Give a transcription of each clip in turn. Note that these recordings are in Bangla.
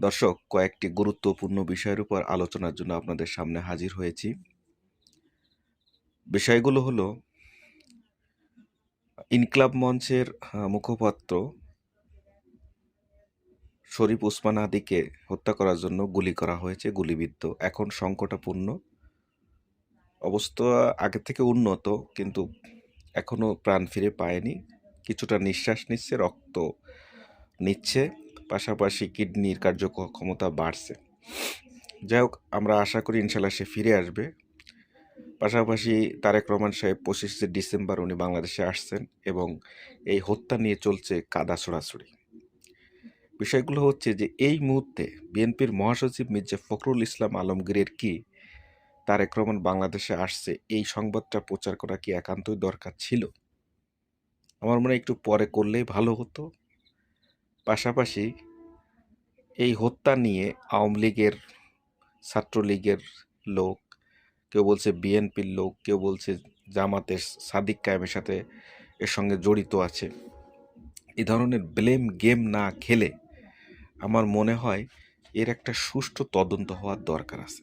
দর্শক, কয়েকটি গুরুত্বপূর্ণ বিষয়ের উপর আলোচনার জন্য আপনাদের সামনে হাজির হয়েছি। বিষয়গুলো হলো ইনকিলাব মঞ্চের মুখপাত্র শরীফ ওসমান হাদীকে হত্যা করার জন্য গুলি করা হয়েছে, গুলিবিদ্ধ। এখন সংকটাপন্ন অবস্থা, আগে থেকে উন্নত, কিন্তু এখনো প্রাণ ফিরে পায়নি। কিছুটা নিঃশ্বাস নিচ্ছে, রক্ত নিচ্ছে, পাশাপাশি কিডনির কার্যক্ষমতা বাড়ছে। যাই হোক, আমরা আশা করি ইনশাল্লাহ সে ফিরে আসবে। পাশাপাশি তারেক রহমান সাহেব 25শে ডিসেম্বর উনি বাংলাদেশে আসছেন এবং এই হত্যা নিয়ে চলছে কাদা ছোড়াছুড়ি। বিষয়গুলো হচ্ছে যে এই মুহূর্তে বিএনপির মহাসচিব মির্জা ফখরুল ইসলাম আলমগীরের কি তারেক রহমান বাংলাদেশে আসছে এই সংবাদটা প্রচার করা কি একান্তই দরকার ছিল? আমার মনে হয় একটু পরে করলেই ভালো হতো। পাশাপাশি এই হত্যা নিয়ে আওয়ামী লীগের, ছাত্রলীগের লোক, কেউ বলছে বিএনপির লোক, কেউ বলছে জামাতের সাদিক কায়েমের সাথে এর সঙ্গে জড়িত আছে। এই ধরনের ব্লেম গেম না খেলে আমার মনে হয় এর একটা সুষ্ঠু তদন্ত হওয়ার দরকার আছে।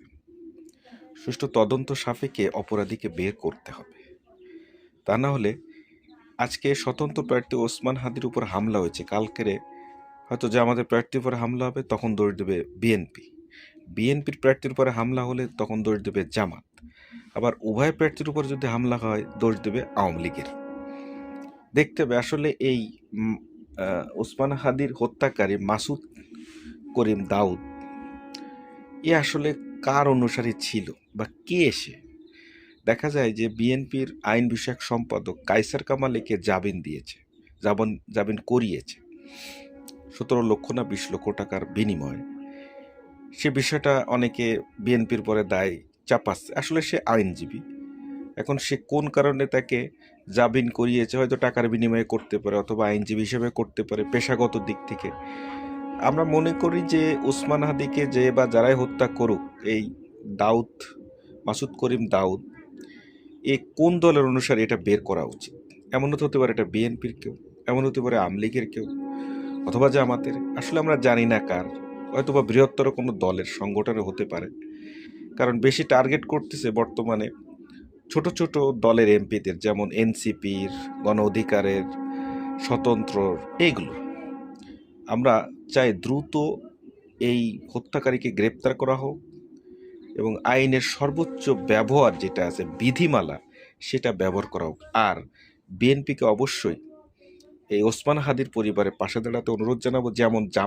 সুষ্ঠু তদন্ত সাপেক্ষে অপরাধীকে বের করতে হবে। তা না হলে আজকে স্বতন্ত্র প্রার্থী ওসমান হাদীর উপর হামলা হয়েছে, কালকেরে হয়তো যে আমাদের প্রার্থীর উপরে হামলা হবে তখন দোষ দেবে বিএনপি, বিএনপির প্রার্থীর উপরে হামলা হলে তখন দোষ দেবে জামাত, আবার উভয় প্রার্থীর উপর যদি হামলা হয় দোষ দেবে আওয়ামী লীগের। দেখতে হবে আসলে এই ওসমান হাদীর হত্যাকারী মাসুদ করিম দাউদ এ আসলে কার অনুসারী ছিল বা কে এসে। দেখা যায় যে বিএনপির আইন বিষয়ক সম্পাদক কায়সার কামাল একে জামিন দিয়েছে, জামিন করিয়েছে 17 লক্ষ না 20 লক্ষ টাকার বিনিময়ে। সে বিষয়টা অনেকে বিএনপির পরে দায় চাপাচ্ছে। আসলে সে আইনজীবী, এখন সে কোন কারণে তাকে জামিন করিয়েছে, হয়তো টাকার বিনিময়ে করতে পারে, অথবা আইনজীবী হিসেবে করতে পারে, পেশাগত দিক থেকে। আমরা মনে করি যে ওসমান হাদীকে যে বা যারাই হত্যা করুক, এই দাউদ, মাসুদ করিম দাউদ এ কোন দলের অনুসারে এটা বের করা উচিত। এমন হতে পারে এটা বিএনপির কেউ, এমন হতে পারে আওয়ামী লীগের কেউ, অথবা জামাতের, আসলে আমরা জানি না কার, হয়তোবা বৃহত্তর কোনো দলের সংগঠনে হতে পারে। কারণ বেশি টার্গেট করতেছে বর্তমানে ছোট ছোট দলের এমপিদের, যেমন এনসিপির, গণ অধিকারের, স্বতন্ত্রর, এইগুলো। আমরা চাই দ্রুত এই হত্যাকারীকে গ্রেপ্তার করা হোক এবং আইনের সর্বোচ্চ ব্যবহার যেটা আছে, বিধিমালা, সেটা ব্যবহার করা হোক। আর বিএনপিকে অবশ্যই এই ওসমান হাদীর পরিবারের পাশে দাঁড়াতে অনুরোধ জানাবো, যেমন